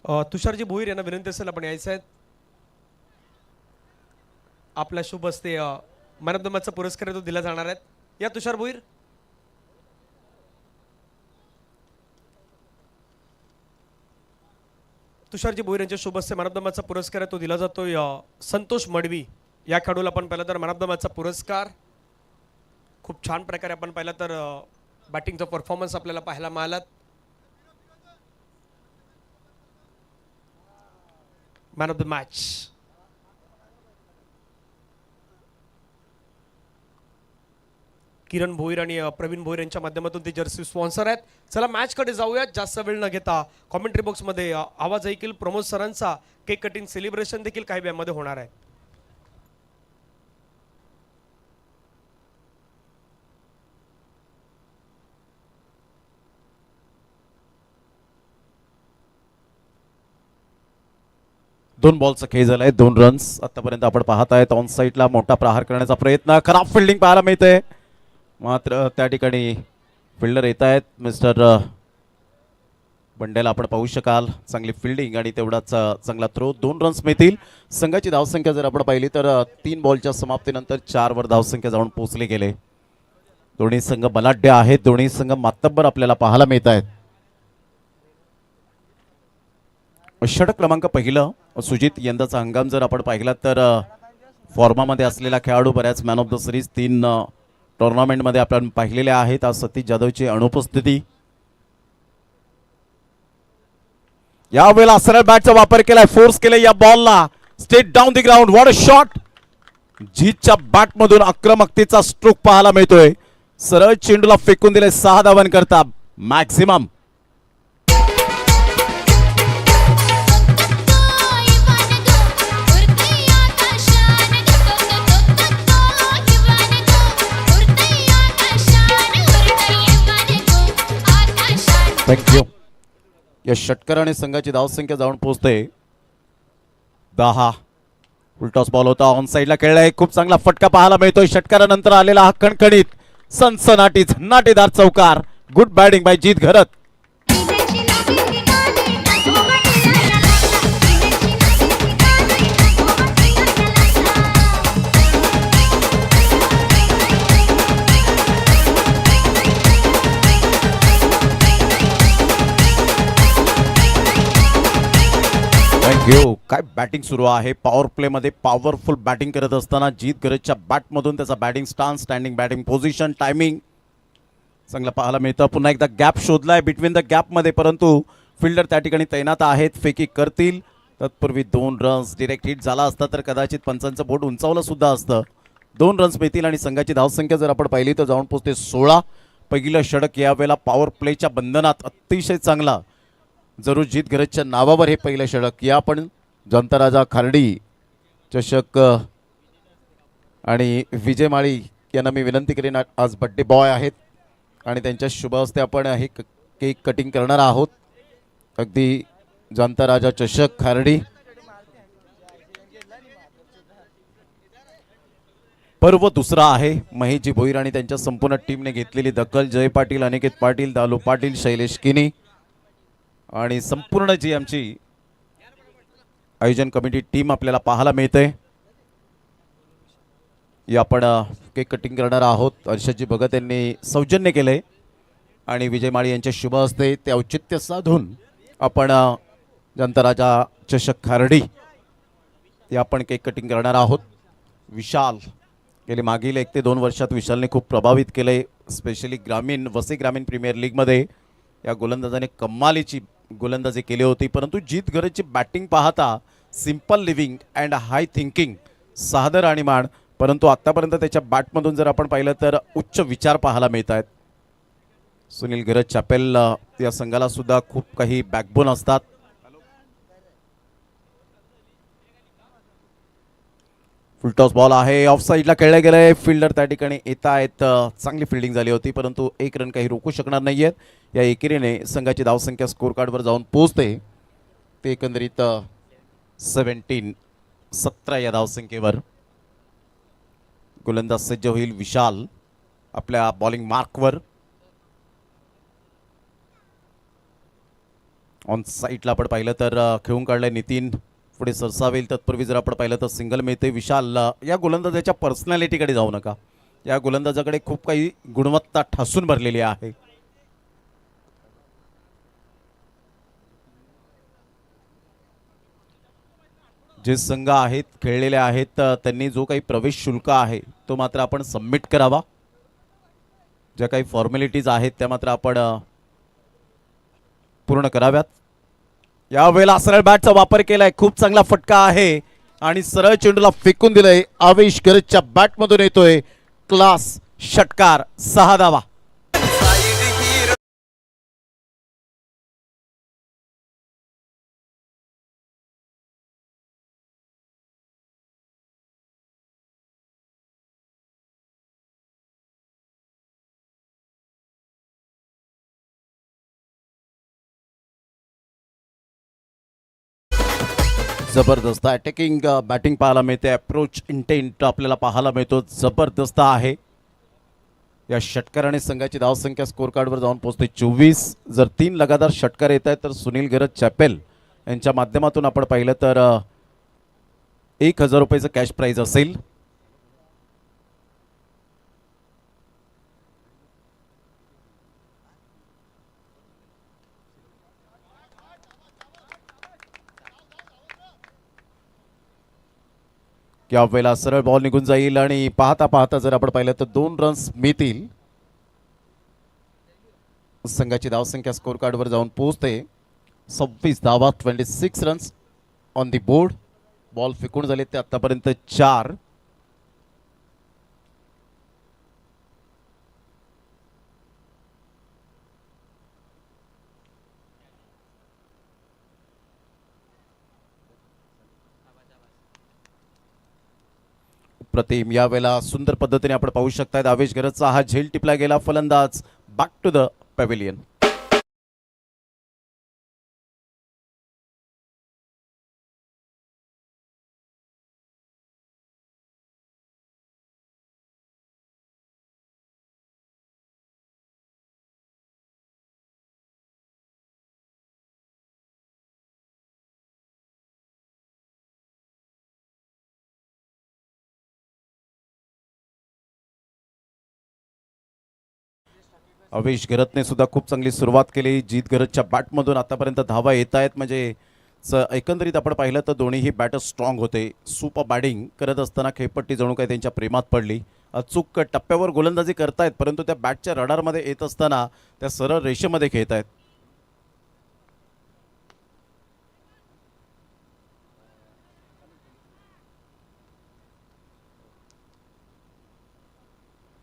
तुषारजी भोईर यांना विनंती असेल आपण यायचं आहे. आपल्या शुभ हस्ते मॅन ऑफ द मॅचचा पुरस्कार तो दिला जाणार आहे. या तुषार भोईर. तुषारजी भोईर यांच्या शुभ हस्ते मॅन ऑफ द मॅचचा पुरस्कार तो दिला जातोय. संतोष मडवी या खेळाडूला आपण पाहिलं तर मॅन ऑफ द मॅचचा पुरस्कार. खूप छान प्रकारे आपण पाहिलं तर बॅटिंगचा परफॉर्मन्स आपल्याला पाहायला मिळाला. मॅन ऑफ द मॅच किरण भोईर आणि प्रवीण भोईर यांच्या माध्यमातून ते जर्सी स्पॉन्सर आहेत. चला मॅच कडे जाऊयात. जास्त वेळ न घेता कॉमेंट्री बॉक्स मध्ये आवाज ऐकल प्रमोद सरांचा केक कटिंग सेलिब्रेशन देखील काही वेळामध्ये होणार आहे. दोन बॉलचा खेळ झालाय, 2 रन्स आतापर्यंत आपण पाहत आहेत. ऑन साईडला मोठा प्रहार करण्याचा प्रयत्न, खराब फिल्डिंग पाहायला मिळते. मात्र त्या ठिकाणी फिल्डर येत आहेत. मिस्टर बंडेला आपण पाहू शकाल. चांगली फिल्डिंग आणि तेवढाच चांगला थ्रो. 2 रन्स मिळतील. संघाची धावसंख्या जर आपण पाहिली तर 3 बॉलच्या समाप्तीनंतर 4 वर धावसंख्या जाऊन पोहोचले गेले. दोन्ही संघ बलाढ्य आहेत. दोन्ही संघ मातब्बर आपल्याला पाहायला मिळत आहेत. षटक क्रमांक पहिलं सुजित. यंदाचा हंगाम जर आपण पाहिला तर फॉर्मामध्ये असलेला खेळाडू, बऱ्याच मॅन ऑफ द सिरीज 3 टुर्नामेंटमध्ये आपण पाहिलेले आहेत. आज सतीश जाधवची अनुपस्थिती. यावेळेला सरळ बॅटचा वापर केलाय, फोर्स केलाय या बॉलला. Straight down the ground. What a shot. जीतच्या बॅटमधून आक्रमकतेचा स्ट्रोक पाहायला मिळतोय. सरळ चेंडूला फेकून दिले. 6 धावां करता मॅक्सिमम. थँक्यू. या षटकाराने संघाची धावसंख्या जाऊन पोहोचते 10. फुलटॉस बॉल होता, ऑन साईडला खेळलाय. खूप चांगला फटका पाहायला मिळतोय. षटकारानंतर आलेला हा कणकणीत सनसनाटी झन्नाटेदार चौकार. गुड बॅटिंग बाय जीत घरत. थँक्यू. काय बॅटिंग सुरू आहे. पॉवर प्ले मध्ये पॉवरफुल बॅटिंग करत असताना जीत गरजच्या बॅटमधून त्याचा batting stance, standing batting position, timing चांगलं पाहायला मिळतं. पुन्हा एकदा गॅप शोधलाय बिटवीन द गॅपमध्ये, परंतु फिल्डर त्या ठिकाणी तैनात आहेत. फेकी करतील. तत्पूर्वी 2 रन्स. डिरेक्ट हिट झाला असता तर कदाचित पंचांचं बोट उंचावलं सुद्धा असतं. 2 रन्स मिळतील आणि संघाची धावसंख्या जर आपण पाहिली तर जाऊन पोहोचते 16. पहिलं षटक यावेळेला पॉवर प्लेच्या बंधनात अतिशय चांगला. जरूर जीत गरजच्या नावावर हे पहिलं षटक. या पण जनताराजा खार्डी चषक आणि विजय माळी यांना मी विनंती करेन, आज बड्डे बॉय आहेत आणि त्यांच्या शुभ हस्ते आपण हे केक कटिंग करणार आहोत. अगदी जनताराजा चषक खार्डी. पर्व दुसरा आहे. महेशजी भोईर आणि त्यांच्या संपूर्ण टीमने घेतलेली दखल. जय पाटील, अनिकेत पाटील, दालू पाटील, शैलेश किनी आणि संपूर्ण जी आमची आयोजन कमिटी टीम आपल्याला पाहायला मिळते. या आपण केक कटिंग करणार आहोत. अर्षदजी भगत यांनी सौजन्य केले आणि विजय माळी यांच्या शुभ हस्ते ते औचित्य साधून आपण जनताराजा चषक खार्डी या आपण केक कटिंग करणार आहोत. विशाल गेले मागील 1 ते 2 वर्षात विशालने खूप प्रभावित केले. स्पेशली वसई ग्रामीण प्रीमियर लीगमध्ये या गोलंदाजाने कमालीची गोलंदाजी केली होती. परंतु जीत गरजची बॅटिंग पाहता simple living and high thinking, सादर आणि मान. परंतु आतापर्यंत त्याच्या बॅटमधून जर आपण पाहिलं तर उच्च विचार पाहायला मिळत आहेत. सुनील गरज चॅपेल या संघाला सुद्धा खूप काही बॅकबोन असतात. फुलटॉस बॉल आहे. ऑफ साईडला खेळले गेले. फिल्डर त्या ठिकाणी येत आहेत. चांगली फिल्डिंग झाली होती परंतु 1 रन काही रोखू शकणार नाहीयेत. या एकेरीने संघाची धावसंख्या स्कोर कार्डवर जाऊन पोहोचते ते एकंदरीत 17 या धावसंख्येवर. गोलंदाज सज्ज होईल विशाल आपल्या बॉलिंग मार्कवर. ऑन साईडला आपण पाहिलं तर खेळून काढलंय नितीन, पुढे सरसावेल. तत्पूर्वी जर आपण पाहिलं तर सिंगल मिळते. विशाल, या गोलंदाजाच्या पर्सनॅलिटीकडे जाऊ नका, या गोलंदाजाकडे खूप काही गुणवत्ता ठासून भरलेली आहे. जे संघ आहेत खेळलेले आहेत त्यांनी जो काही प्रवेश शुल्क आहे तो मात्र आपण सबमिट करावा. ज्या काही फॉर्मॅलिटीज आहेत त्या मात्र आपण पूर्ण कराव्यात. यावेळेला सरळ बॅटचा वापर केलाय, खूप चांगला फटका आहे आणि सरळ चेंडूला फेकून दिलंय. आवेश गरजच्या बॅटमधून येतोय क्लास षटकार, 6 धावा. जबरदस्त अटॅकिंग बॅटिंग पाहायला मिळते. अप्रोच इंटेंट आपल्याला पाहायला मिळतो, जबरदस्त आहे. या षटकाराने संघाची धावसंख्या स्कोर कार्डवर जाऊन पोहोचते 24. जर 3 लगातार षटकार येत आहेत तर सुनील गरज चॅपेल यांच्या माध्यमातून आपण पाहिलं तर 1000 रुपयाचं कॅश प्राईज असेल. या वेळेला सरळ बॉल निघून जाईल आणि पाहता पाहता जर आपण पाहिलं तर 2 रन्स मिळतील. संघाची धावसंख्या स्कोर कार्डवर जाऊन पोहोचते 26 धावा, 26 runs on the board. Ball फेकून झाले ते आतापर्यंत 4. प्रतिम यावेळेला सुंदर पद्धतीने आपण पाहू शकतायत. आवेश गरजचा हा झेल टिपला गेला. फलंदाज back to the pavilion. Avesh गरजने सुद्धा खूप चांगली सुरुवात केली. जीत गरजच्या बॅटमधून आतापर्यंत धावा येत आहेत. म्हणजे एकंदरीत आपण पाहिलं तर दोन्हीही बॅटर स्ट्रॉंग होते. सुपर बॅटिंग करत असताना खेळपट्टी जणू काही त्यांच्या प्रेमात पडली. अचूक टप्प्यावर गोलंदाजी करतायत परंतु त्या बॅटच्या रडारमध्ये येत असताना त्या सरळ रेषेमध्ये खेळत आहेत.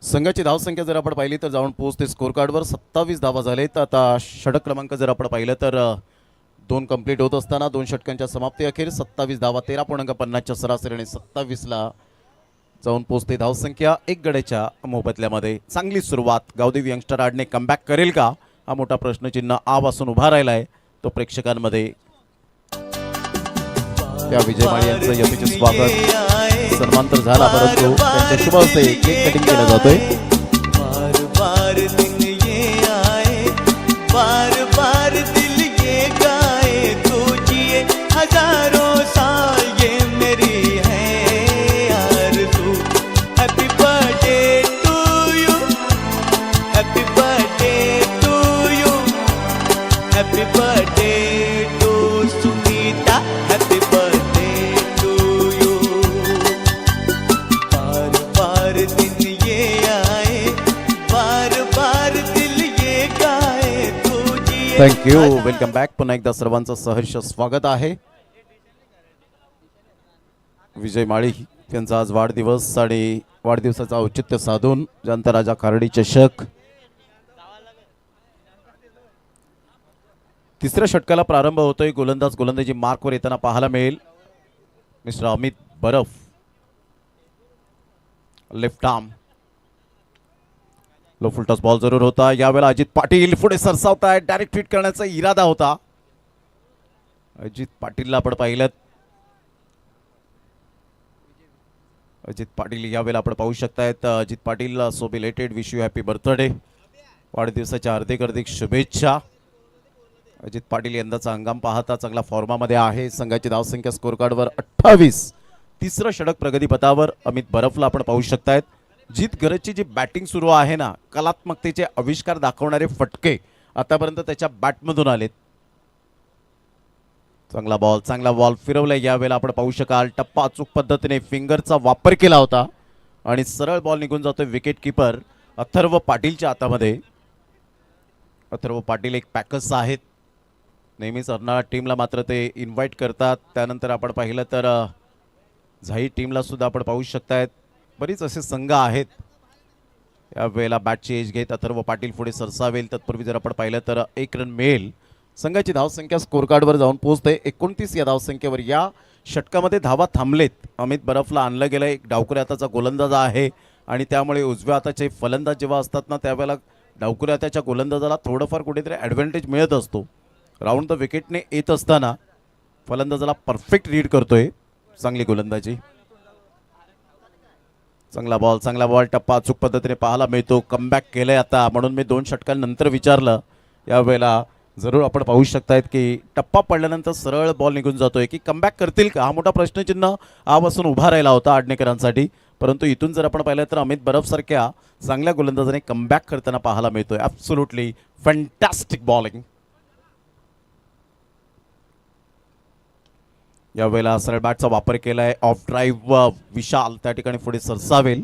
संघाची धावसंख्या जर आपण पाहिली तर जाऊन पोहोचते स्कोर कार्डवर 27 धावा झालेत. आता षटक क्रमांक जर आपण पाहिलं तर 2 कंप्लीट होत असताना 2 षटकांच्या समाप्ती अखेर 27 धावा 13.50च्या सरासरीने 27ला जाऊन पोहोचते धावसंख्या 1 गड्याच्या मोबदल्यामध्ये. चांगली सुरुवात. गावदेवी यंगस्टर आडने कमबॅक करेल का हा मोठा प्रश्नचिन्ह आवासून उभा राहिलाय तो प्रेक्षकांमध्ये. त्या विजय माळी यांचं यथेचे स्वागत सन्मान तर झाला परंतु त्यांच्या शुभ हस्ते केक कटिंग केला जातोय. बार बार दिन ये आए, बार बार दिल ये गाए, तू जिए हजारों साल ये मेरी है आरज़ू. Happy birthday to you, happy birthday to you, happy birthday to Sunita, happy birthday to you. बार बार दिन ये आए, बार बार दिल ये गाए, तू जिए. थँक्यू. Welcome back. पुन्हा एकदा सर्वांचं सहर्ष स्वागत आहे. विजय माळी यांचा आज वाढदिवस आणि वाढदिवसाचं औचित्य साधून जनता राजा खार्डी चषक तिसऱ्या षटकाला प्रारंभ होतोय. गोलंदाजी मार्कवर येताना पाहायला मिळेल मिस्टर अमित बरफ. लेफ्ट आर्म लो फुल टॉस बॉल जरूर होता. यावेळेला अजित पाटील पुढे सरसावताय. डायरेक्ट हिट करण्याचा इरादा होता अजित पाटीलला आपण पाहिलं. अजित पाटील यावेळेला आपण पाहू शकतायत. Ajit Patil so belated wish you happy birthday. वाढदिवसाच्या हार्दिक शुभेच्छा. अजित पाटील यंदाचा हंगाम पाहता चांगला फॉर्मामध्ये आहे. संघाची धावसंख्या स्कोर कार्डवर 28. तिसरं षटक प्रगतीपथावर अमित बरफला आपण पाहू शकतायत. जीत गरजची जी बॅटिंग सुरू आहे ना, कलात्मकतेचे आविष्कार दाखवणारे फटके आतापर्यंत त्याच्या बॅटमधून आलेत. चांगला बॉल फिरवलाय. यावेळेला आपण पाहू शकाल टप्पा अचूक पद्धतीने फिंगरचा वापर केला होता आणि सरळ बॉल निघून जातोय विकेट किपर अथर्व पाटीलच्या हातामध्ये. अथर्व पाटील एक पॅकर्स आहेत, नेहमीच अर्नाळा टीमला मात्र ते इन्व्हाइट करतात. त्यानंतर आपण पाहिलं तर झाई टीमला सुद्धा आपण पाहू शकतायत. बरीच असे संघ आहेत. यावेळेला बॅटची एज घेत अथर्व पाटील पुढे सरसावेल. तत्पूर्वी जर आपण पाहिलं तर 1 रन मिळेल. संघाची धावसंख्या स्कोर कार्डवर जाऊन पोहोचते 29 या धावसंख्येवर. या षटकामध्ये धावा थांबलेत. अमित बरफला आणलं गेलं. एक डावखुऱ्या हाताचा गोलंदाज आहे आणि त्यामुळे उजव्या हाताचे फलंदाज जेव्हा असतात ना, त्यावेळेला डावखुऱ्या हाताच्या गोलंदाजाला थोडंफार कुठेतरी ॲडव्हान्टेज मिळत असतो. राऊंड द विकेटने येत असताना फलंदाजाला परफेक्ट रीड करतोय. चांगली गोलंदाजी. चांगला बॉल टप्पा अचूक पद्धतीने पाहायला मिळतो. कमबॅक केलंय आता, म्हणून मी 2 षटकांनंतर विचारलं. यावेळेला जरूर आपण पाहू शकतायत की टप्पा पडल्यानंतर सरळ बॉल निघून जातोय की कमबॅक करतील का, हा मोठा प्रश्नचिन्ह आपासून उभा राहिला होता आडणेकरांसाठी. परंतु इथून जर आपण पाहिलं तर अमित बरफसारख्या चांगल्या गोलंदाजाने कमबॅक करताना पाहायला मिळतोय. Absolutely fantastic bowling. यावेळेला सरळ बॅटचा वापर केलाय. ऑफ ड्राईव्ह विशाल त्या ठिकाणी पुढे सरसावेल.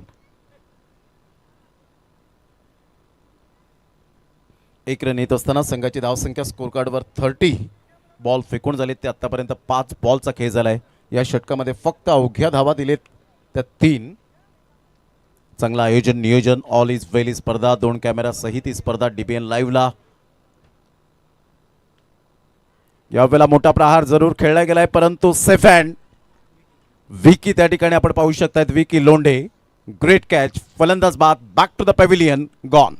1 रन येत असताना संघाची धावसंख्या स्कोर कार्डवर 30. बॉल फेकून झालेत ते आतापर्यंत 5 बॉलचा खेळ झालाय. या षटकामध्ये फक्त अवघ्या धावा दिलेत त्या 3. चांगलं आयोजन नियोजन. ऑल इज वेल ही स्पर्धा 2 कॅमेरा सहित ही स्पर्धा DBN लाईव्हला. यावेळेला मोठा प्रहार जरूर खेळला गेलाय, परंतु सेफ हँड. विकी त्या ठिकाणी आपण पाहू शकतात. Vicky Londhe great catch. फलंदाज बाद. Back to the pavilion. Gone.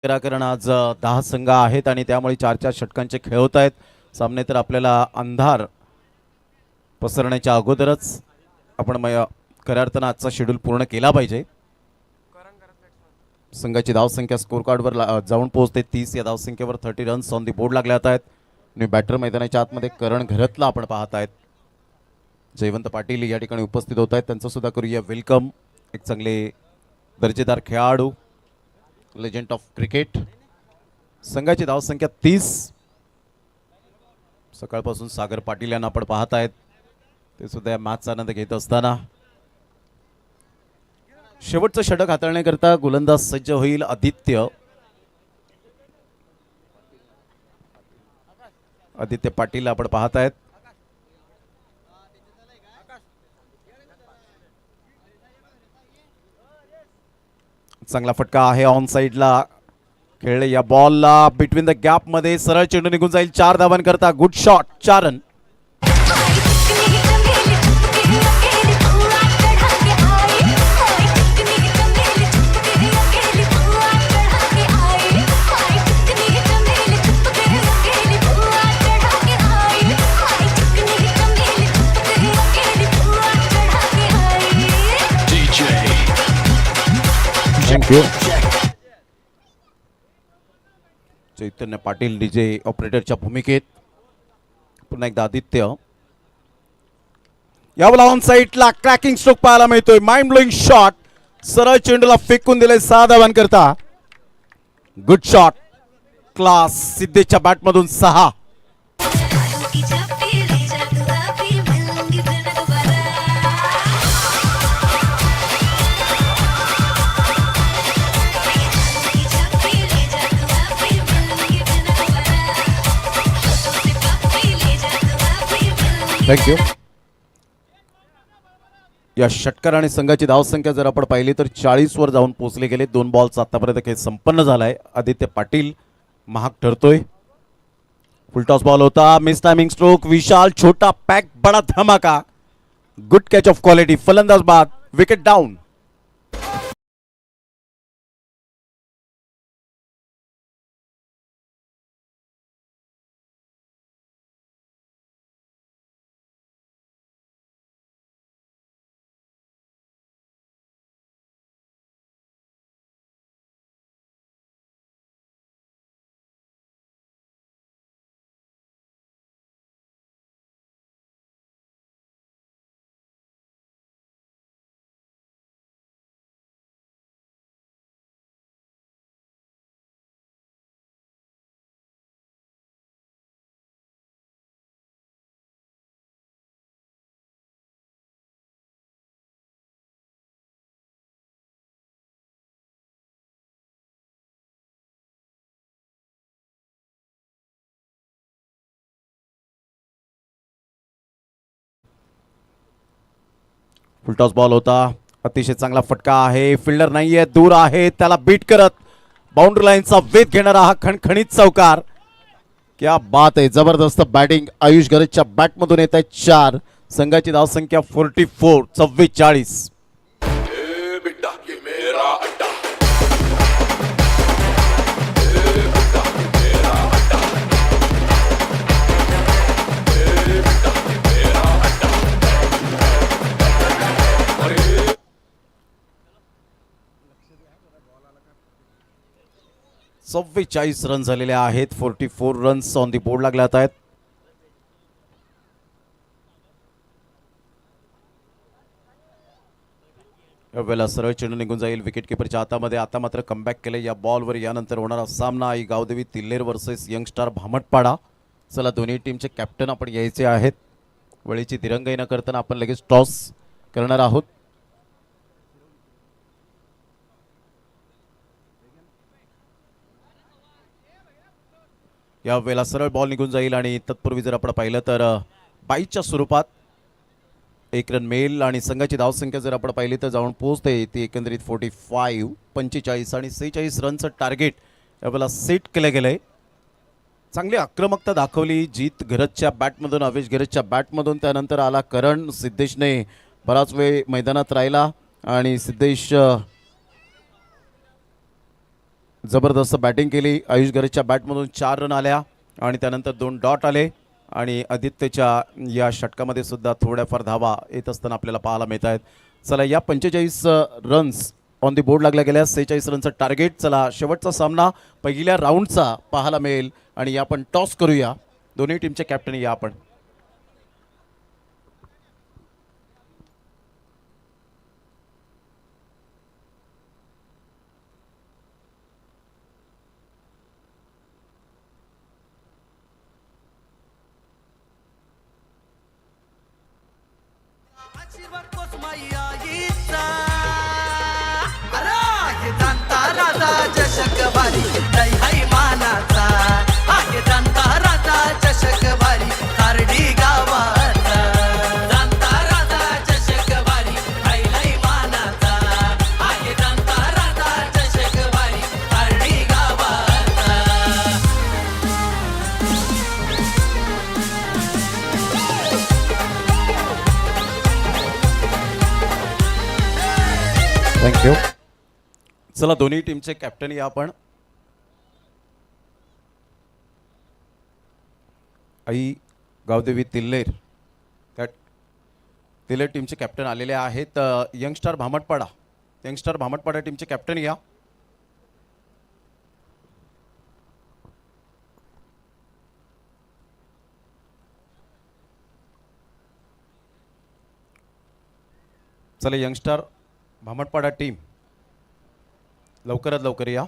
निराकरण आज 10 संघ आहेत आणि त्यामुळे 4 षटकांचे खेळ होत आहेत. सामने तर आपल्याला अंधार पसरण्याच्या अगोदरच आपण खऱ्या अर्थानं आजचा शेड्यूल पूर्ण केला पाहिजे. संघाची धावसंख्या स्कोर कार्डवर जाऊन पोहोचते 30. या धावसंख्येवर 30 रन्स ऑन दी बोर्ड लागले आहेत. आणि बॅटर मैदानाच्या आतमध्ये करण घरतला आपण पाहत आहेत. जयवंत पाटील या ठिकाणी उपस्थित होत आहेत. त्यांचं सुद्धा करूया वेलकम. एक चांगले दर्जेदार खेळाडू, लेजंड ऑफ क्रिकेट. संघाची धावसंख्या 30. सकाळपासून सागर पाटील यांना आपण पाहत आहेत. ते सुद्धा या मॅचचा आनंद घेत असताना शेवटचं षटक हाताळण्याकरता गोलंदाज सज्ज होईल आदित्य. पाटील आपण पाहत आहेत. चांगला फटका आहे ऑन साइडला. खेळले या बॉलला बिटवीन द गॅप मध्ये सरळ चेंडू निघून जाईल. 4 धावांकरता गुड शॉट. 4 रन. थँक्यू. चैतन्य पाटील डीजे ऑपरेटरच्या भूमिकेत. पुन्हा एकदा आदित्य. यावेळेला ऑन साइडला क्रॅकिंग स्ट्रोक पाहायला मिळतोय. Mind blowing shot. सरळ चेंडूला फेकून दिले 6 धावांकरता. Good shot. क्लास. सिद्धेच्या बॅटमधून 6. थँक्यू. या षटकार आणि संघाची धावसंख्या जर आपण पाहिली तर 40 वर जाऊन पोहोचले गेले. 2 बॉलचा आतापर्यंत खेळ संपन्न झालाय. आदित्य पाटील महाग ठरतोय. फुलटॉस बॉल होता. Miss timing stroke. विशाल छोटा पॅक बडा धमाका. Good catch of quality. फलंदाज बाद. Wicket down. फुलटॉस बॉल होता. अतिशय चांगला फटका आहे. फिल्डर नाहीये. दूर आहे. त्याला बीट करत बाउंड्री लाईनचा वेध घेणारा हा खणखणीत चौकार. क्या बात आहे. जबरदस्त बॅटिंग. आयुष गरजच्या बॅटमधून येत आहे 4. संघाची धावसंख्या 44. 44. चव्वेचाळीस रन झालेले आहेत. 44 रन्स ऑन दी बोर्ड लागल्यात आहेत. यावेळेला सरळ चेंडू निघून जाईल विकेट किपरच्या हातामध्ये. आता मात्र कमबॅक केले या बॉलवर. यानंतर होणारा सामना आई गावदेवी तिल्हेर वर्सेस यंगस्टार भामटपाडा. चला दोन्ही टीमचे कॅप्टन आपण यायचे आहेत. वळीची दिरंगाई न करताना आपण लगेच टॉस करणार आहोत. या वेळेला सरळ बॉल निघून जाईल आणि तत्पूर्वी जर आपण पाहिलं तर 22च्या स्वरूपात 1 रन मिळेल आणि संघाची धावसंख्या जर आपण पाहिली तर जाऊन पोहोचते ती एकंदरीत 45. 45 आणि 46 रनचं टार्गेट यावेळेला सेट केलं गेलंय. चांगली आक्रमकता दाखवली जीत घरजच्या बॅटमधून, अवेश घरजच्या बॅटमधून. त्यानंतर आला करण. सिद्धेशने बराच वेळ मैदानात राहिला आणि सिद्धेश जबरदस्त बॅटिंग केली. आयुष गरजच्या बॅटमधून 4 रन आल्या आणि त्यानंतर 2 डॉट आले आणि आदित्यच्या या षटकामध्ये सुद्धा थोड्याफार धावा येत असताना आपल्याला पाहायला मिळत आहेत. चला या 45 रन्स ऑन दी बोर्ड लागल्या गेल्या. 46 रनचं टार्गेट. चला शेवटचा सामना पहिल्या राऊंडचा पाहायला मिळेल आणि आपण टॉस करूया. दोन्ही टीमचे कॅप्टन या आपण. आशीर्वाद कोसमाई आईचा. अरे आहे जाणता राजा चषक भारी जय हाय मानाचा. आहे जाणता राजा चषक भारी कारडी गावाचा. जाणता राजा चषक भारी हाय हाय मानाचा. आहे जाणता राजा चषक भारी कारडी गावाचा. थँक्यू. चला दोन्ही टीमचे कॅप्टन या आपण. आई गावदेवी तिल्हेर त्या तिल्हेर टीमचे कॅप्टन आलेले आहेत. यंगस्टार भामटपाडा. यंगस्टार भामटपाडा टीमचे कॅप्टन या. चला यंगस्टार भामटपाडा टीम लवकरात लवकर या.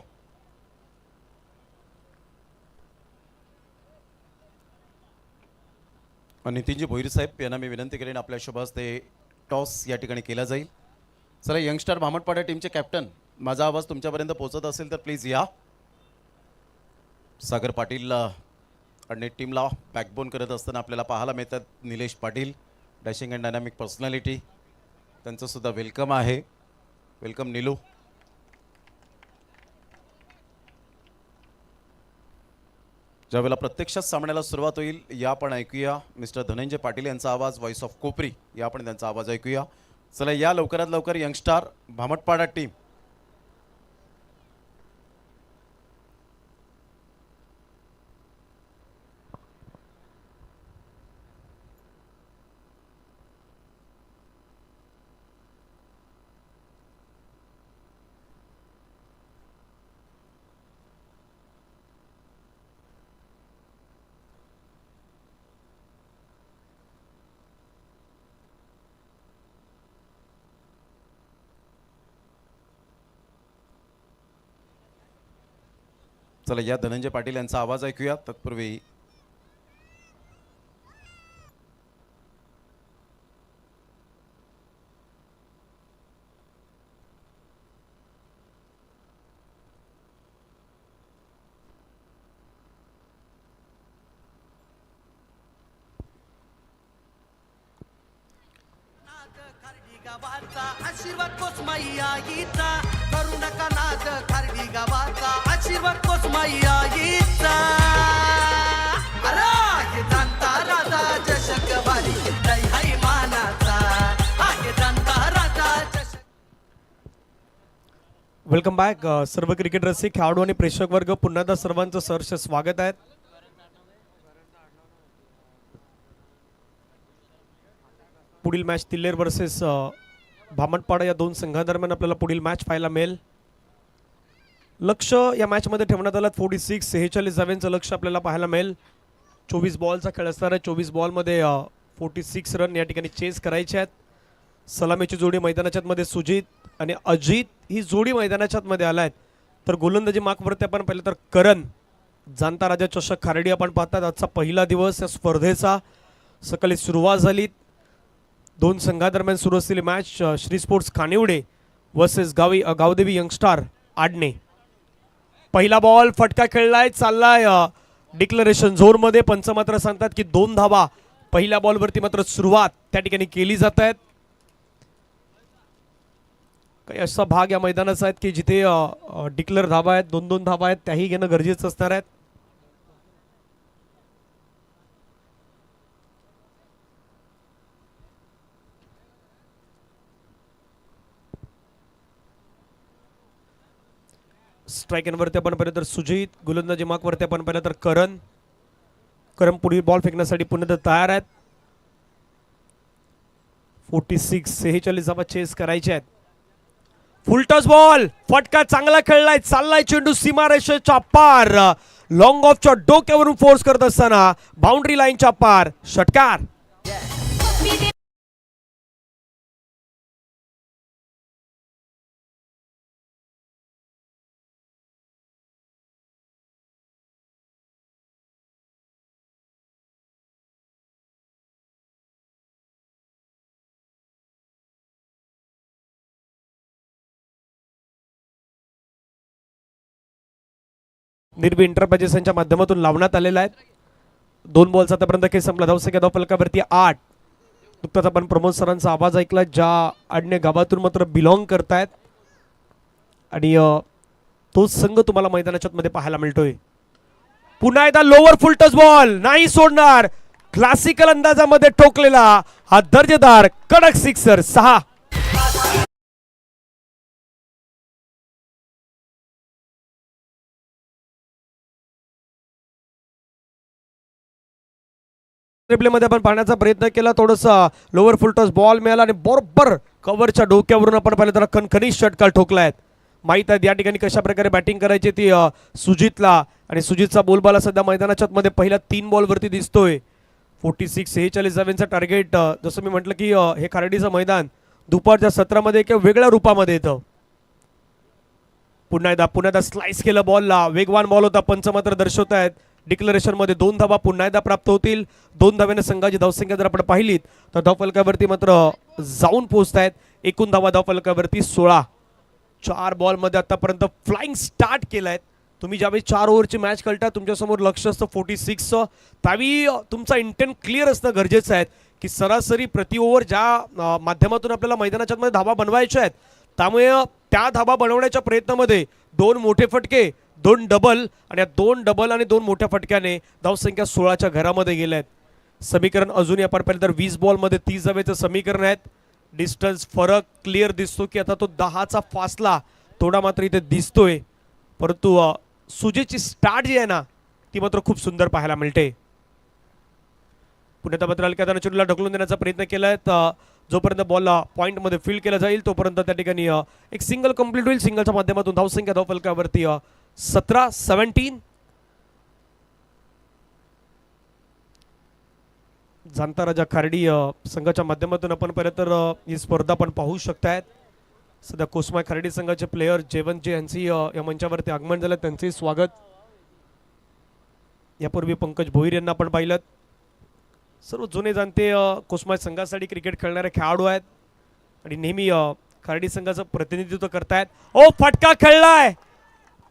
नितीनजी भोईर साहेब यांना मी विनंती करेन आपल्या शुभ हस्ते टॉस या ठिकाणी केला जाईल. चला यंगस्टार भामटपाडा टीमचे कॅप्टन, माझा आवाज तुमच्यापर्यंत पोहोचत असेल तर प्लीज या. सागर पाटील आणि टीमला बॅकबोन करत असताना आपल्याला पाहायला मिळतात. Nilesh Patil dashing and dynamic personality. त्यांचं सुद्धा वेलकम आहे. वेलकम नीलू. ज्यावेळेला प्रत्यक्षात सामन्याला सुरुवात होईल या आपण ऐकूया मिस्टर धनंजय पाटील यांचा आवाज, व्हॉइस ऑफ कोपरी या आपण त्यांचा आवाज ऐकूया. चला या लवकरात लवकर यंगस्टार भामटपाडा टीम. चला या धनंजय पाटील यांचा आवाज ऐकूया. तत्पूर्वी गावाचा आशीर्वाद कोसमाई आईचा, करू नका नाद खारडी गावाचा आशीर्वाद कोसमाई आईचा. अरे आहे जाणता राजा चषक भारी जय हाय मानाचा, आहे जाणता राजा चषक. Welcome back. सर्व क्रिकेट रसिक खेळाडू आणि प्रेक्षक वर्ग पुन्हा एकदा सर्वांचं सहर्ष स्वागत आहे. पुढील मॅच तिल्लेर वर्सेस भामटपाडा या दोन संघांदरम्यान आपल्याला पुढील मॅच पाहायला मिळेल. लक्ष या मॅचमध्ये ठेवण्यात आलं 46 धावांचं लक्ष आपल्याला पाहायला मिळेल. 24 बॉलचा खेळ असणार आहे. 24 बॉलमध्ये 46 रन या ठिकाणी चेस करायचे आहेत. सलामीची जोडी मैदानाच्या मध्ये सुजित आणि अजित ही जोडी मैदानाच्या मध्ये आला आहेत. तर गोलंदाजी मार्कवरती आपण पाहिलं तर करण, जाणता राजा चषक खारडी आपण पाहतात. आजचा पहिला दिवस या स्पर्धेचा. सकाळी सुरुवात झाली. दोन संघादरम्यान सुरू असलेली match Shri sports Kanivade versus Gavdevi youngster Adne. पहिला बॉल फटका खेळलाय, चाललाय डिक्लरेशन झोनमध्ये. पंच मात्र सांगतात की 2 धावा पहिल्या बॉलवरती मात्र सुरुवात त्या ठिकाणी केली जात आहेत. काही असा भाग या मैदानाचा आहेत की जिथे डिक्लेअर धावा आहेत, 2-2 धावा आहेत, त्याही घेणं गरजेचं असणार आहेत. स्ट्राईक एंडवरती आपण पाहिलं तर सुजित, गोलंदाजी मार्कवरती आपण पाहिलं तर करण पुढील बॉल फेकण्यासाठी पुन्हा तयार आहेत. 46 धावा चेस करायचे आहेत. फुलटॉस बॉल, फटका चांगला खेळलाय, चाललाय चेंडू सीमारेषेच्या पार. लॉंग ऑफच्या डोक्यावरून फोर्स करत असताना बाउंड्री लाईनच्या पार षटकार. निर्भीड इंटरप्राइजेशनच्या माध्यमातून लावण्यात आलेला आहे. 2 बॉल्स आतापर्यंत खेळ संपला. धावसंख्या धावफलकावरती 8. नुकताच आपण प्रमोद सरांचा आवाज ऐकला ज्या आडणे गावातून मात्र बिलॉंग करतायत आणि तो संघ तुम्हाला मैदानाच्या मध्ये पाहायला मिळतोय. पुन्हा एकदा लोअर फुल टच बॉल नाही सोडणार. क्लासिकल अंदाजामध्ये ठोकलेला हा दर्जेदार कडक सिक्सर 6. मध्ये आपण पाहण्याचा प्रयत्न केला. थोडंसं लोअर फुल टॉस बॉल मिळाला आणि बरोबर कव्हरच्या डोक्यावरून आपण पाहिलं तर खणखणीत षटकार ठोकलायत. माहीत आहे या ठिकाणी कशा प्रकारे बॅटिंग करायची ती सुजितला आणि सुजितचा बोलबाला सध्या मैदानाच्या मध्ये पहिल्या 3 बॉलवरती दिसतोय. 46 धावांचं टार्गेट. जसं मी म्हटलं की हे खारडीचं मैदान दुपारच्या सत्रामध्ये किंवा वेगळ्या रूपामध्ये येतं. पुन्हा एकदा स्लाइस केलं बॉलला. वेगवान बॉल होता. पंच मात्र दर्शवत आहेत डिक्लरेशन मध्ये 2 धावा पुन्हा एकदा प्राप्त होतील. 2 धाव्याने संघाची धावसंख्या जर आपण पाहिलीत तर धावफलकावरती मात्र जाऊन पोहोचतायत. एकूण धावा धावफलकावरती 16. 4 बॉलमध्ये आतापर्यंत फ्लाइंग स्टार्ट केलाय. तुम्ही ज्यावेळी 4 ओव्हरची मॅच खेळता तुमच्यासमोर लक्ष असतं 46चं. त्यावेळी तुमचा इंटेंट क्लिअर असणं गरजेचं आहे की सरासरी प्रति ओव्हर ज्या माध्यमातून आपल्याला मैदानाच्या मध्ये धाबा बनवायच्या आहेत, त्यामुळे त्या धाबा बनवण्याच्या प्रयत्नामध्ये 2 मोठे फटके, 2 डबल आणि या 2 डबल आणि 2 मोठ्या फटक्याने धावसंख्या 16च्या घरामध्ये गेल्या आहेत. समीकरण अजूनही आपण पाहिलं तर 20 बॉलमध्ये 30 धावेचं समीकरण आहेत. डिस्टन्स फरक क्लिअर दिसतो की आता तो 10चा फासला थोडा मात्र इथे दिसतोय, परंतु सुजीतची स्टार्ट जी आहे ना ती मात्र खूप सुंदर पाहायला मिळते. पुण्याचा मात्र हलक्या हाताने चेंडूला ढकलून देण्याचा प्रयत्न केलाय. जोपर्यंत बॉलला पॉईंटमध्ये फील्ड केला जाईल तोपर्यंत त्या ठिकाणी एक सिंगल कंप्लीट होईल. सिंगलच्या माध्यमातून धावसंख्या धावफलकावरती 17-17. जाणता राजा खार्डी संघाच्या माध्यमातून आपण पाहिलं तर ही स्पर्धा आपण पाहू शकतायत. सध्या कोस्मा खार्डी संघाचे प्लेयर जयवंत जे यांची या मंचावरती आगमन झालं, त्यांचंही स्वागत. यापूर्वी पंकज भोईर यांना आपण पाहिलं. सर्व जुने जाणते कोस्मा संघासाठी क्रिकेट खेळणारे खेळाडू आहेत आणि नेहमी खार्डी संघाचं प्रतिनिधित्व करतायत. ओ फटका खेळलाय,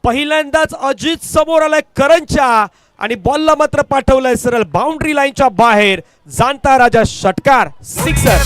पहिल्यांदाच अजित समोर आलाय करणच्या आणि बॉलला मात्र पाठवलाय सरळ बाउंड्री लाईनच्या बाहेर. जाणता राजा षटकार, सिक्सर.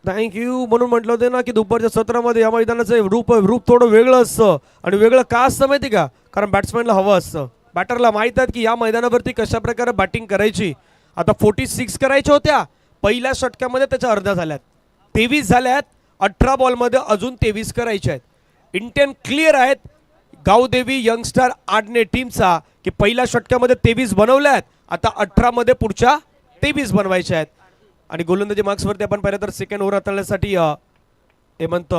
थँक्यू. म्हणून म्हटलं होतं ना की दुपारच्या सत्रामध्ये या मैदानाचं रूप थोडं वेगळं असतं. आणि वेगळं का असतं माहिती का? कारण बॅट्समॅनला हवं असतं. बॅटरला माहित आहे की या मैदानावरती कशा प्रकारे बॅटिंग करायची. आता 46 करायच्या होत्या, पहिल्या षटकामध्ये त्याच्या अर्ध्या झाल्यात, 23 झाल्यात. 18 बॉलमध्ये अजून 23 करायच्या आहेत. इंटेंट क्लिअर आहेत गावदेवी यंगस्टर आडणे टीमचा की पहिल्या षटकामध्ये 23 बनवल्यात, आता 18 मध्ये पुढच्या 23 बनवायच्या आहेत. आणि गोलंदाजी मार्क्सवरती आपण पाहिलं तर सेकंड ओव्हर हाताळण्यासाठी हेमंत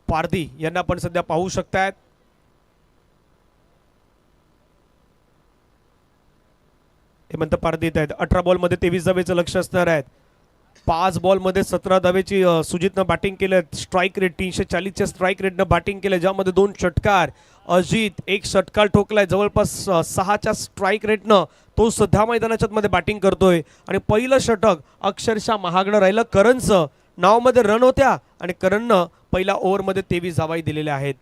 पारधी यांना आपण सध्या पाहू शकतायत. हेमंत पारधी आहेत. 18 बॉलमध्ये 23 धावेचं लक्ष असणार आहेत. 5 बॉलमध्ये 17 धावेची सुजितनं बॅटिंग केलं. स्ट्राईक रेट 340च्या स्ट्राईक रेटनं बॅटिंग केलं, ज्यामध्ये 2 षटकार. अजित 1 षटकार ठोकलाय, जवळपास 6च्या स्ट्राईक रेटनं तो सध्या मैदानाच्या मध्ये बॅटिंग करतोय. आणि पहिलं षटक अक्षरशः महागडं राहिलं. करणचं नावमध्ये रन होत्या आणि करणनं पहिल्या ओव्हरमध्ये 23 धावाही दिलेल्या आहेत.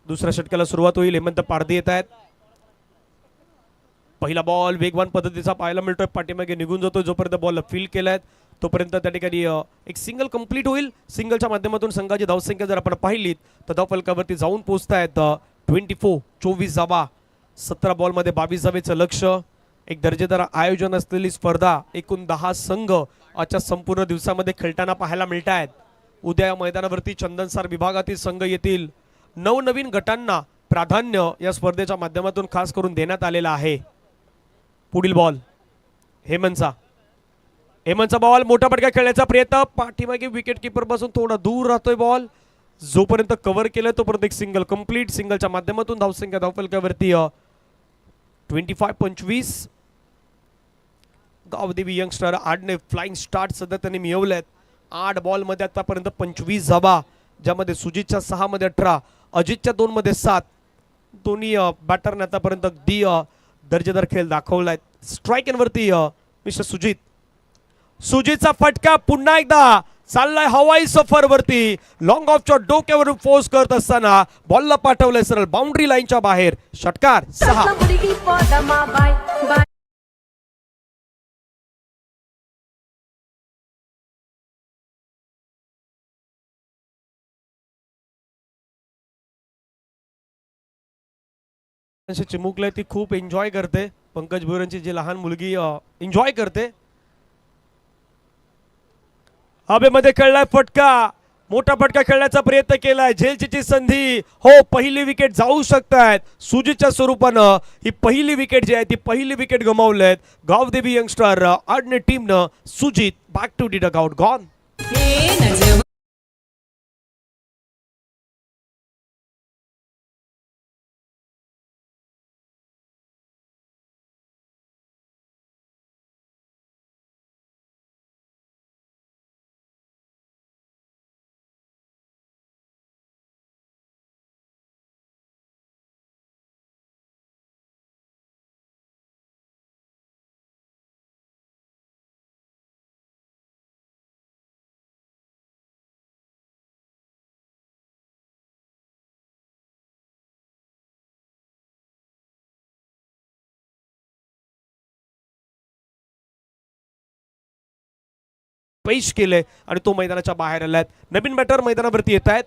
दुसऱ्या षटकाला सुरुवात होईल. हेमंत पारधी येत आहेत. पहिला बॉल वेगवान पद्धतीचा पाहायला मिळतोय, पाठीमागे निघून जातोय. जोपर्यंत बॉलला फील्ड केलाय तोपर्यंत त्या ठिकाणी एक सिंगल कंप्लीट होईल. सिंगलच्या माध्यमातून संघाची धावसंख्या जर आपण पाहिलीत तर धावफलकावरती जाऊन पोहोचतायत 24 धावा. 17 बॉलमध्ये 22 धावेचं लक्ष. एक दर्जेदार आयोजन असलेली स्पर्धा, एकूण 10 संघ आजच्या संपूर्ण दिवसामध्ये खेळताना पाहायला मिळत आहेत. उद्या या मैदानावरती चंदनसार विभागातील संघ येतील. नवनवीन गटांना प्राधान्य या स्पर्धेच्या माध्यमातून खास करून देण्यात आलेलं आहे. पुढील बॉल हेमंतचा बॉल, मोठा फटका खेळण्याचा प्रयत्न, पाठीमागे विकेट कीपर पासून थोडा दूर राहतोय बॉल. जोपर्यंत कव्हर केलं तोपर्यंत एक सिंगल कंप्लीट. सिंगलच्या माध्यमातून धावसंख्या धावफलकावरती 25-25. Gavdevi youngster Adne flying start सध्या त्यांनी मिळवलेत. 8 बॉलमध्ये आतापर्यंत 25 धावा, ज्यामध्ये सुजितच्या 6 मध्ये 18, अजितच्या 2 मध्ये 7. दोन्ही बॅटरने आतापर्यंत अगदी दर्जेदार खेळ दाखवलाय. स्ट्राईकवरती मिस्टर सुजितचा फटका पुन्हा एकदा चाललाय हवाई सफरवरती. लॉंग ऑफच्या डोक्यावरून फोर्स करत असताना बॉलला पाठवलंय सरळ बाउंड्री लाईनच्या बाहेर. षटकार 6. चिमुकले ती खूप एन्जॉय करते. पंकज भोईरांची जी लहान मुलगी एन्जॉय करते. हवेमध्ये खेळलाय फटका, मोठा फटका खेळण्याचा प्रयत्न केलाय. झेलची संधी, हो पहिली विकेट जाऊ शकतायत सुजितच्या स्वरूपानं. ही पहिली विकेट जी आहे ती पहिली विकेट गमावलेत गावदेवी यंगस्टर आडणे टीमनं. Sujit back to the dugout gone. पेश केलंय आणि तो मैदानाच्या बाहेर आलाय. नवीन बॅटर मैदानावरती येत आहेत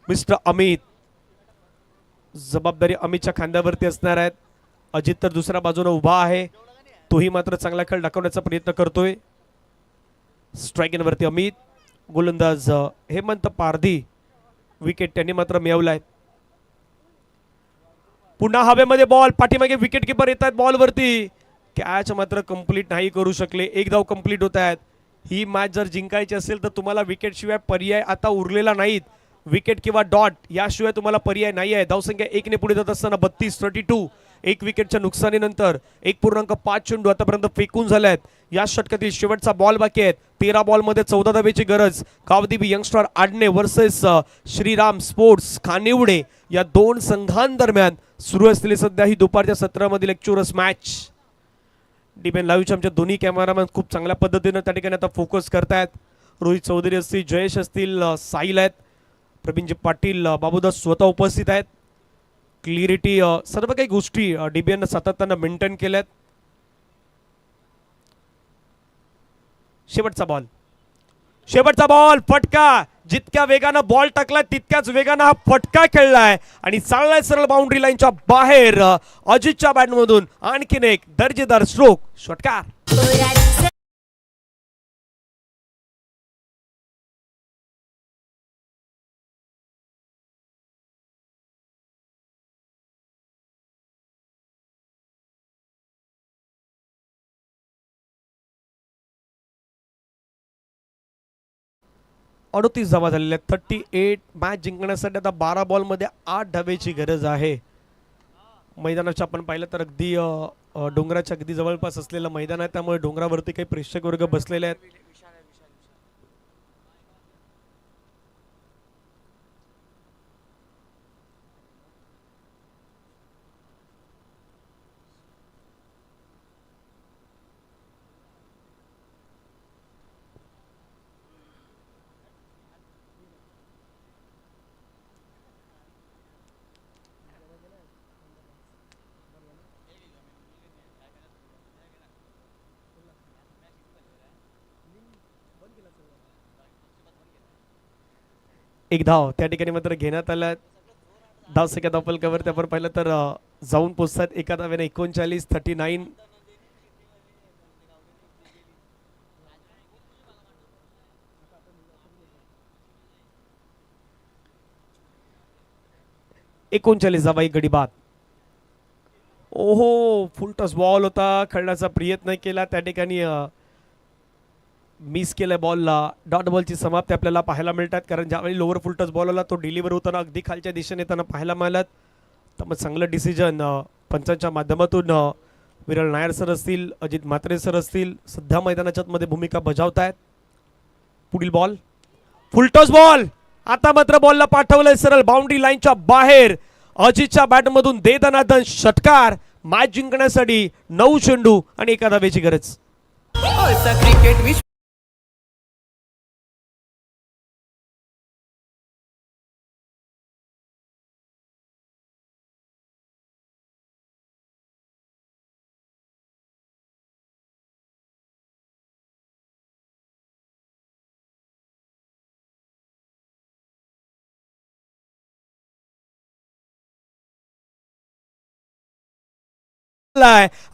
मिस्टर अमित. जबाबदारी अमितच्या खांद्यावरती असणार आहेत. अजित तर दुसऱ्या बाजूने उभा आहे, तोही मात्र चांगला खेळ दाखवण्याचा प्रयत्न करतोय. स्ट्राईक वरती अमित. गोलंदाज हेमंत पारधी. विकेट त्यांनी मात्र मिळवलाय. पुन्हा हवेमध्ये बॉल. पाठीमागे विकेट किपर येत आहेत बॉलवरती. कॅच मात्र कंप्लीट नाही करू शकले. एक धाव कंप्लीट होत आहेत. ही मॅच जर जिंकायची असेल तर तुम्हाला विकेट शिवाय पर्याय आता उरलेला नाहीत. विकेट किंवा डॉट याशिवाय तुम्हाला पर्याय नाही आहे. धावसंख्या 1 ने पुढे जात असताना 32 एक विकेटच्या नुकसानीनंतर 1.5 चेंडू आतापर्यंत फेकून झाल्यात. या षटकातील शेवटचा बॉल बाकी आहे. 13 बॉलमध्ये 14 धावेची गरज. Gavdevi youngster Adne versus Shriram sports Khanivade या दोन संघांदरम्यान सुरू असलेली सध्या ही दुपारच्या सत्रामधील एक चोरस मॅच. डीबीएन लाईव्हच्या आमच्या दोन्ही कॅमेरामॅन खूप चांगल्या पद्धतीने त्या ठिकाणी आता फोकस करतायत. रोहित चौधरी असतील, जयेश असतील, साहिल आहेत, प्रवीणजी पाटील, बाबूदास स्वतः उपस्थित आहेत. क्लिअरिटी सर्व काही गोष्टी डीबीएन सातत्यानं मेंटेन केल्यात. शेवटचा बॉल फटका. जितक्या वेगानं बॉल टाकलाय तितक्याच वेगानं हा फटका खेळलाय आणि चाललाय सरळ बाउंड्री लाईनच्या बाहेर. अजितच्या बॅटमधून आणखीन एक दर्जेदार स्ट्रोक. षटकार. अडतीस धावा झालेल्या आहेत. 38. मॅच जिंकण्यासाठी आता 12 बॉलमध्ये 8 धावेची गरज आहे. मैदानाच्या आपण पाहिलं तर अगदी डोंगराच्या अगदी जवळपास असलेलं मैदान आहे, त्यामुळे डोंगरावरती काही प्रेक्षक वर्ग बसलेले आहेत. एक धाव त्या ठिकाणी मात्र घेण्यात आला. धावसंख्या धावफलकावरती आपण पाहिलं तर जाऊन पोचतात एका धाव्याने 39. 39. धावा एक गडी बाद. ओहो, फुल टॉस बॉल होता. खेळण्याचा प्रयत्न केला, त्या ठिकाणी मिस केलं बॉलला. डॉट बॉलची समाप्ती आपल्याला पाहायला मिळतात, कारण ज्यावेळी लोअर फुल टच बॉल आला तो डिलिव्हर होताना अगदी खालच्या दिशेने येताना पाहायला मिळालं. तर मग चांगलं डिसिजन पंचांच्या माध्यमातून विरल नायर सर असतील, अजित म्हात्रे सर असतील, सध्या मैदानाच्या मध्ये भूमिका बजावत आहेत. पुढील बॉल फुल टॉस बॉल. आता मात्र बॉलला पाठवलंय सरळ बाउंड्री लाईनच्या बाहेर. अजितच्या बॅटमधून दे दनादन षटकार. मॅच जिंकण्यासाठी 9 चेंडू आणि 1 धावेची गरज. क्रिकेट विश्व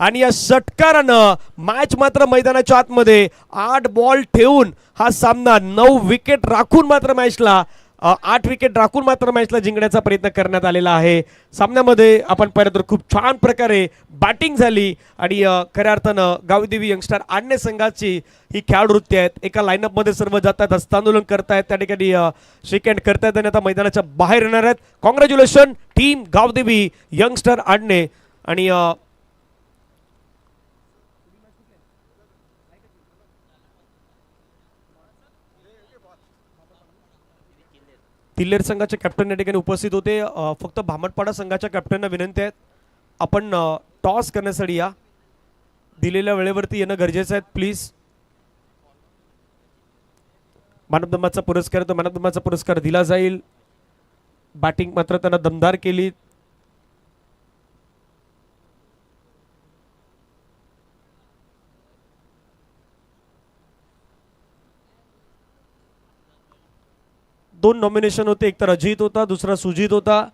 आणि या षटकारानं मॅच मात्र मैदानाच्या आतमध्ये 8 बॉल ठेवून हा सामना 9 विकेट राखून मात्र मॅचला 8 विकेट राखून मात्र मॅचला जिंकण्याचा प्रयत्न करण्यात आलेला आहे. सामन्यामध्ये आपण पाहिलं तर खूप छान प्रकारे बॅटिंग झाली आणि खऱ्या अर्थानं गावदेवी यंगस्टर आडणे संघाची ही खेळाडूवृत्ती आहेत. एका लाईनअपमध्ये सर्व जातात, हस्तांदोलन करतायत, त्या ठिकाणी शेक हँड करतायत आणि आता मैदानाच्या बाहेर येणार आहेत. Congratulation team Gavdevi youngster Adne. आणि तिल्लेर संघाचे कॅप्टन या ठिकाणी उपस्थित होते. फक्त भामटपाडा संघाच्या कॅप्टनना विनंती आहे, आपण टॉस करण्यासाठी या. दिलेल्या वेळेवरती येणं गरजेचं आहे प्लीज. मॅन ऑफ द मॅचचा पुरस्कार, तो मॅन ऑफ द मॅचचा पुरस्कार दिला जाईल. बॅटिंग मात्र त्यांना दमदार केली. दोन नॉमिनेशन होते, एक तर अजित होता, दुसरा सुजित होता.